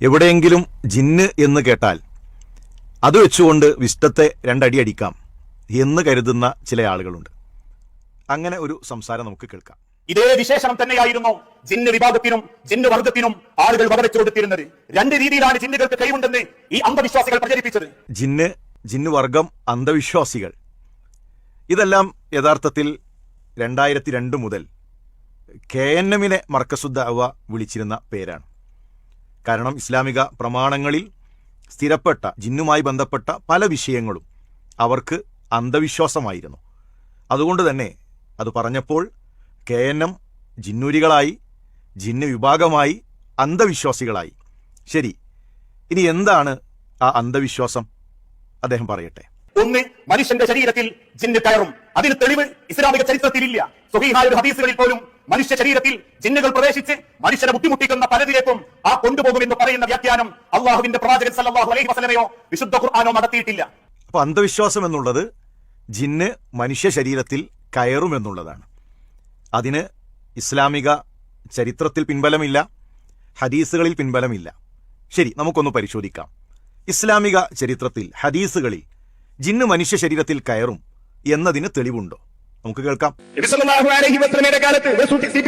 എവിടെയെങ്കിലും ജിന്ന് എന്ന് കേട്ടാൽ അത് വെച്ചുകൊണ്ട് വിഷ്ടത്തെ രണ്ടടി അടിക്കാം എന്ന് കരുതുന്ന ചില ആളുകളുണ്ട്. അങ്ങനെ ഒരു സംസാരം നമുക്ക് കേൾക്കാം. ഇതേ വിശേഷണം തന്നെയായിരുന്നു ജിന്ന് വിഭാഗത്തിനും ജിന്ന് വർഗത്തിനും ആളുകൾ വകവെച്ചു കൊടുത്തിരുന്നത്. രണ്ട് രീതിയിലാണ് ജിന്നുകൾക്ക് കഴിവുണ്ടെന്ന് ഈ അന്ധവിശ്വാസികൾ പ്രചരിപ്പിച്ചത്. ജിന്ന് വർഗം, അന്ധവിശ്വാസികൾ, ഇതെല്ലാം യഥാർത്ഥത്തിൽ 2002 മുതൽ KNM-നെ മർക്കസുദ് ദഅവ വിളിച്ചിരുന്ന പേരാണ്. കാരണം ഇസ്ലാമിക പ്രമാണങ്ങളിൽ സ്ഥിരപ്പെട്ട ജിന്നുമായി ബന്ധപ്പെട്ട പല വിഷയങ്ങളും അവർക്ക് അന്ധവിശ്വാസമായിരുന്നു. അതുകൊണ്ട് തന്നെ അത് പറഞ്ഞപ്പോൾ KNM ജിന്നൂരികളായി, ജിന്ന് വിഭാഗമായി, അന്ധവിശ്വാസികളായി. ശരി, ഇനി എന്താണ് ആ അന്ധവിശ്വാസം? അദ്ദേഹം പറയട്ടെ. ഒന്ന്, മനുഷ്യന്റെ ശരീരത്തിൽ ജിന്ന് കയറും. അതിന് തെളിവ് ഇസ്ലാമിക ചരിത്രത്തിലില്ല. സ്വഹീഹായ ഒരു ഹദീസുകളിൽ പോലും മനുഷ്യ ശരീരത്തിൽ ജിന്നുകൾ പ്രവേശിച്ച് മനുഷ്യനെ ബുദ്ധിമുട്ടിക്കുന്ന പലതിലേക്കും ആ കൊണ്ടുപോകുമെന്ന് പറയുന്ന വ്യാഖ്യാനം അള്ളാഹുവിന്റെ പ്രവാചകൻ സല്ലല്ലാഹു അലൈഹി വസല്ലമയോ വിശുദ്ധ ഖുർആനോ നടത്തിയിട്ടില്ല. അപ്പൊ അന്ധവിശ്വാസം എന്നുള്ളത് ജിന്ന് മനുഷ്യ ശരീരത്തിൽ കയറുമെന്നുള്ളതാണ്. അതിന് ഇസ്ലാമിക ചരിത്രത്തിൽ പിൻബലമില്ല, ഹദീസുകളിൽ പിൻബലമില്ല. ശരി, നമുക്കൊന്ന് പരിശോധിക്കാം. ഇസ്ലാമിക ചരിത്രത്തിൽ, ഹദീസുകളിൽ ജിന്ന് മനുഷ്യ ശരീരത്തിൽ കയറും എന്നതിന് തെളിവുണ്ടോ? നമുക്ക് കേൾക്കാം. നബി സല്ലല്ലാഹു അലൈഹി വസല്ലമയുടെ കാലത്ത്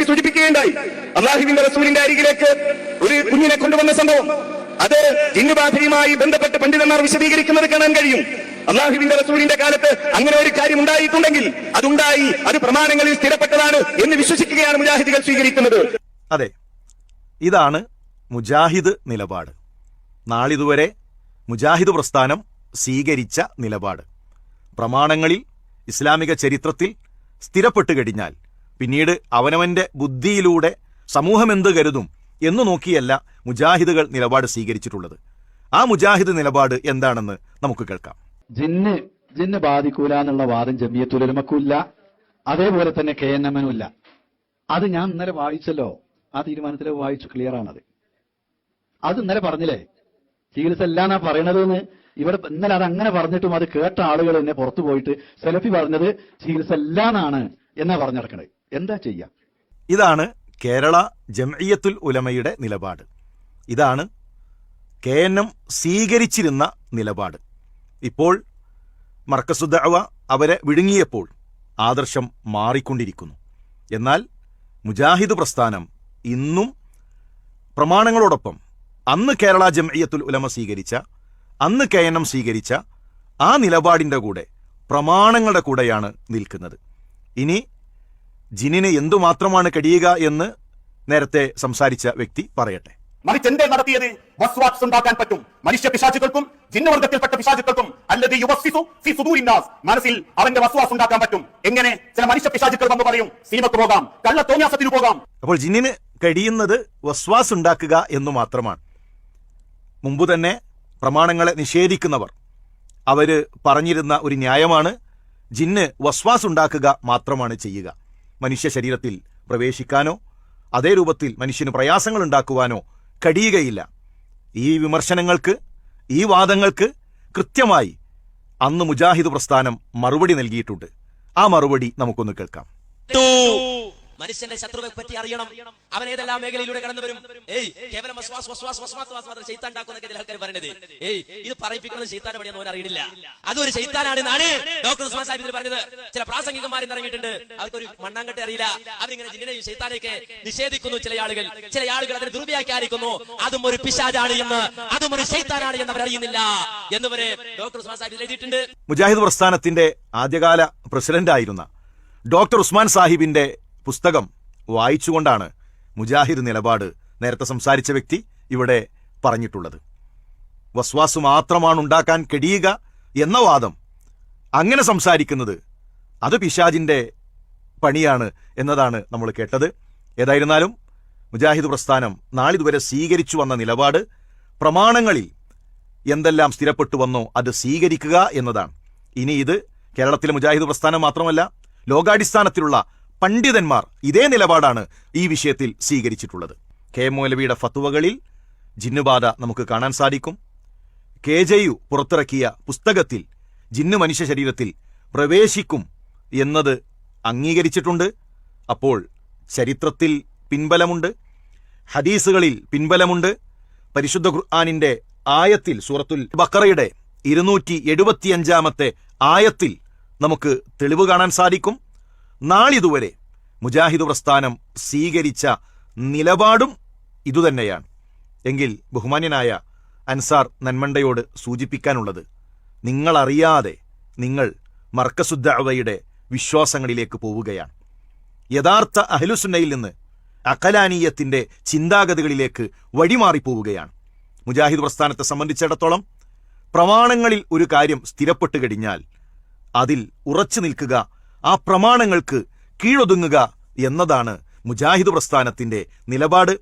സൂചിപ്പിക്കുകയുണ്ടായി, അല്ലാഹുവിന്റെ റസൂലിന്റെ അരികിലേക്ക് ഒരു കുഞ്ഞിനെ കൊണ്ടുവന്ന സംഭവം. അത് ജിന്നുബാധയുമായി ബന്ധപ്പെട്ട് പണ്ഡിതന്മാർ വിശദീകരിക്കുന്നത് കാണാൻ കഴിയും. അല്ലാഹുവിന്റെ റസൂലിന്റെ കാലത്ത് അങ്ങനെ ഒരു കാര്യം ഉണ്ടായിട്ടുണ്ടെങ്കിൽ അതുണ്ടായി, അത് പ്രമാണങ്ങളിൽ സ്ഥിരപ്പെട്ടതാണ് എന്ന് വിശ്വസിക്കുകയാണ് മുജാഹിദുകൾ സ്വീകരിക്കുന്നത്. അതെ, ഇതാണ് മുജാഹിദ് നിലപാട്. നാളിതുവരെ മുജാഹിദ് പ്രസ്ഥാനം സ്വീകരിച്ച നിലപാട്. പ്രമാണങ്ങളിൽ, ഇസ്ലാമിക ചരിത്രത്തിൽ സ്ഥിരപ്പെട്ട് കഴിഞ്ഞാൽ പിന്നീട് അവനവന്റെ ബുദ്ധിയിലൂടെ സമൂഹം എന്ത് കരുതും എന്നു നോക്കിയല്ല മുജാഹിദുകൾ നിലപാട് സ്വീകരിച്ചിട്ടുള്ളത്. ആ മുജാഹിദ് നിലപാട് എന്താണെന്ന് നമുക്ക് കേൾക്കാം. ജിന്ന് ബാധിക്കൂല എന്നുള്ള വാദം ജമിയത്തുൽ ഉലമക്കുമില്ല, അതേപോലെ തന്നെ KNM-നും ഇല്ല. അത് ഞാൻ ഇന്നലെ വായിച്ചല്ലോ, ആ തീരുമാനത്തിൽ വായിച്ചു, ക്ലിയർ ആണത്. അത് ഇന്നലെ പറഞ്ഞില്ലേ, ചികിത്സ അല്ലാന്നാ പറയണതെന്ന്. ഇവിടെ ഇന്നലെ അത് അങ്ങനെ പറഞ്ഞിട്ടും അത് കേട്ട ആളുകൾ തന്നെ പുറത്തു പോയിട്ട് സലഫി പറഞ്ഞത് ചികിത്സ അല്ലാന്നാണ് എന്നാ പറഞ്ഞു നടക്കണത്. എന്താ ചെയ്യാ? ഇതാണ് കേരള ജംഇയ്യത്തുൽ ഉലമയുടെ നിലപാട്. ഇതാണ് KNM സ്വീകരിച്ചിരുന്ന നിലപാട്. ഇപ്പോൾ മർക്കസുദ് ദഅവ അവരെ വിഴുങ്ങിയപ്പോൾ ആദർശം മാറിക്കൊണ്ടിരിക്കുന്നു. എന്നാൽ മുജാഹിദ് പ്രസ്ഥാനം ഇന്നും പ്രമാണങ്ങളോടൊപ്പം അന്ന് കേരള ജംഇയ്യത്തുൽ ഉലമ സ്വീകരിച്ച, അന്ന് KNM സ്വീകരിച്ച ആ നിലപാടിന്റെ കൂടെ, പ്രമാണങ്ങളുടെ കൂടെയാണ് നിൽക്കുന്നത്. ഇനി ജിന്നിന് എന്തുമാത്രമാണ് കഴിയുക എന്ന് നേരത്തെ സംസാരിച്ച വ്യക്തി പറയട്ടെ. മറിച്ചെന്തേ നടത്തിയത്? വസ്വാസ് ഉണ്ടാക്കാൻ പറ്റും മനുഷ്യ പിശാചുക്കൾക്കും ജിന്നുവർഗത്തിൽപ്പെട്ട പിശാചുക്കൾക്കും. അല്ലദീ യുവസ്സിസു ഫീ സുദൂരിന്നാസ്, മനസ്സിൽ അവന്റെ വസ്വാസ് ഉണ്ടാക്കാൻ പറ്റും. എങ്ങനെ? ചില മനുഷ്യ പിശാചുക്കൾ വന്ന് പറയും, സിനിമക്ക് പോകാം, കള്ള തോന്നിയാസത്തിന് പോകാം. അപ്പോൾ ജിന്നിന് കഴിയുന്നത് വസ്വാസ് ഉണ്ടാക്കുക എന്നു മാത്രമാണ്. മുമ്പ് തന്നെ പ്രമാണങ്ങളെ നിഷേധിക്കുന്നവർ അവര് പറഞ്ഞിരുന്ന ഒരു ന്യായമാണ്, ജിന്ന് വസ്വാസ് ഉണ്ടാക്കുക മാത്രമാണ് ചെയ്യുക, മനുഷ്യ ശരീരത്തിൽ പ്രവേശിക്കാനോ അതേ രൂപത്തിൽ മനുഷ്യന് പ്രയാസങ്ങൾ ഉണ്ടാക്കുവാനോ കഴിയുകയില്ല. ഈ വിമർശനങ്ങൾക്ക്, ഈ വാദങ്ങൾക്ക് കൃത്യമായി അന്ന് മുജാഹിദ് പ്രസ്ഥാനം മറുപടി നൽകിയിട്ടുണ്ട്. ആ മറുപടി നമുക്കൊന്ന് കേൾക്കാം. മനുഷ്യന്റെ ശത്രുവെ പറ്റി അറിയണം, അവൻ ഏതെല്ലാം മേഖലയിലൂടെ കടന്നു വരും. കേവലം ആൾക്കാർ പറയുന്നത് ഇത് പറയിപ്പിക്കുന്നത് ശൈത്താന്റെ പണിയെന്ന് അവൻ അറിയില്ല. അതൊരു ശൈത്താനാണെന്നാണ് ഡോക്ടർ ഉസ്മാൻ സാഹിബ് ഇതിൽ പറഞ്ഞത്. ചില പ്രാസംഗികന്മാർ ഇറങ്ങിയിട്ടുണ്ട്, അവർക്കൊരു മണ്ണാങ്കട്ടെ അറിയില്ല. അവരിങ്ങനെ ജിന്നിനെയും ശൈത്താനെയൊക്കെ നിഷേധിക്കുന്നു. ചില ആളുകൾ അതിനെ ദുർവ്യാഖ്യാനിക്കുന്നു. അതും ഒരു പിശാചാണ് എന്ന്, അതും ഒരു ശൈത്താനാണ് എന്ന് അവർ അറിയുന്നില്ല എന്നിവരെ ഡോക്ടർ ഉസ്മാൻ സാഹിബ് എഴുതിയിട്ടുണ്ട്. മുജാഹിദ് പ്രസ്ഥാനത്തിന്റെ ആദ്യകാല പ്രസിഡന്റായിരുന്ന ഡോക്ടർ ഉസ്മാൻ സാഹിബിന്റെ പുസ്തകം വായിച്ചുകൊണ്ടാണ് മുജാഹിദ് നിലപാട് നേരത്തെ സംസാരിച്ച വ്യക്തി ഇവിടെ പറഞ്ഞിട്ടുള്ളത്. വസ്വാസ് മാത്രമാണ് ഉണ്ടാക്കാൻ കഴിയുക എന്ന വാദം, അങ്ങനെ സംസാരിക്കുന്നത് അത് പിശാചിന്റെ പണിയാണ് എന്നതാണ് നമ്മൾ കേട്ടത്. ഏതായിരുന്നാലും മുജാഹിദ് പ്രസ്ഥാനം നാളിതുവരെ സ്വീകരിച്ചു വന്ന നിലപാട്, പ്രമാണങ്ങളിൽ എന്തെല്ലാം സ്ഥിരപ്പെട്ടു വന്നോ അത് സ്വീകരിക്കുക എന്നതാണ്. ഇനി ഇത് കേരളത്തിലെ മുജാഹിദ് പ്രസ്ഥാനം മാത്രമല്ല, ലോകാടിസ്ഥാനത്തിലുള്ള പണ്ഡിതന്മാർ ഇതേ നിലപാടാണ് ഈ വിഷയത്തിൽ സ്വീകരിച്ചിട്ടുള്ളത്. മൗലവിയുടെ ഫത്വകളിൽ ജിന്നുബാധ നമുക്ക് കാണാൻ സാധിക്കും. KJU പുറത്തിറക്കിയ പുസ്തകത്തിൽ ജിന്ന് മനുഷ്യ ശരീരത്തിൽ പ്രവേശിക്കും എന്നത് അംഗീകരിച്ചിട്ടുണ്ട്. അപ്പോൾ ചരിത്രത്തിൽ പിൻബലമുണ്ട്, ഹദീസുകളിൽ പിൻബലമുണ്ട്, പരിശുദ്ധ ഖുർആനിന്റെ ആയത്തിൽ, സൂറത്തുൽ ബഖറയുടെ 275 ആയത്തിൽ നമുക്ക് തെളിവ് കാണാൻ സാധിക്കും. നാളിതുവരെ മുജാഹിദ് പ്രസ്ഥാനം സ്വീകരിച്ച നിലപാടും ഇതുതന്നെയാണ്. എങ്കിൽ ബഹുമാന്യനായ അൻസാർ നന്മണ്ടയോട് സൂചിപ്പിക്കാനുള്ളത്, നിങ്ങളറിയാതെ നിങ്ങൾ മർക്കസുദ്ദഅവയുടെ വിശ്വാസങ്ങളിലേക്ക് പോവുകയാണ്. യഥാർത്ഥ അഹ്ലുസുന്നയിൽ നിന്ന് അഖലാനീയത്തിന്റെ ചിന്താഗതികളിലേക്ക് വഴിമാറിപ്പോവുകയാണ്. മുജാഹിദ് പ്രസ്ഥാനത്തെ സംബന്ധിച്ചിടത്തോളം പ്രമാണങ്ങളിൽ ഒരു കാര്യം സ്ഥിരപ്പെട്ടു കഴിഞ്ഞാൽ അതിൽ ഉറച്ചു നിൽക്കുക, ആ പ്രമാണങ്ങൾക്ക് കീഴൊതുങ്ങുക എന്നതാണ് മുജാഹിദ് പ്രസ്ഥാനത്തിന്റെ നിലപാട്.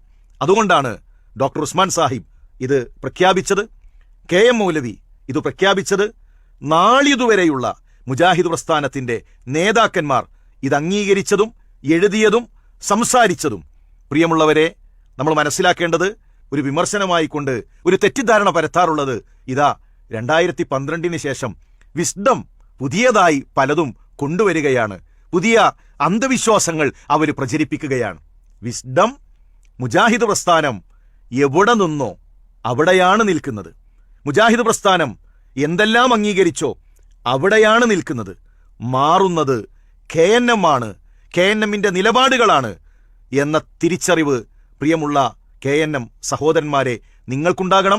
അതുകൊണ്ടാണ് ഡോക്ടർ ഉസ്മാൻ സാഹിബ് ഇത് പ്രഖ്യാപിച്ചത്, KM മൗലവി ഇത് പ്രഖ്യാപിച്ചത്, നാളിതുവരെയുള്ള മുജാഹിദ് പ്രസ്ഥാനത്തിന്റെ നേതാക്കന്മാർ ഇത് അംഗീകരിച്ചതും എഴുതിയതും സംസാരിച്ചതും. പ്രിയമുള്ളവരെ, നമ്മൾ മനസ്സിലാക്കേണ്ടത്, ഒരു വിമർശനമായിക്കൊണ്ട് ഒരു തെറ്റിദ്ധാരണ പരത്താറുള്ളത്, ഇതാ 2012 ശേഷം വിസ്ഡം പുതിയതായി പലതും കൊണ്ടുവരികയാണ്, പുതിയ അന്ധവിശ്വാസങ്ങൾ അവർ പ്രചരിപ്പിക്കുകയാണ്. വിസ്ഡം, മുജാഹിദ് പ്രസ്ഥാനം എവിടെ നിന്നോ അവിടെയാണ് നിൽക്കുന്നത്. മുജാഹിദ് പ്രസ്ഥാനം എന്തെല്ലാം അംഗീകരിച്ചോ അവിടെയാണ് നിൽക്കുന്നത്. മാറുന്നത് KNM ആണ്, KNMന്റെ നിലപാടുകളാണ് എന്ന തിരിച്ചറിവ് പ്രിയമുള്ള KNM സഹോദരന്മാരെ നിങ്ങൾക്കുണ്ടാകണം.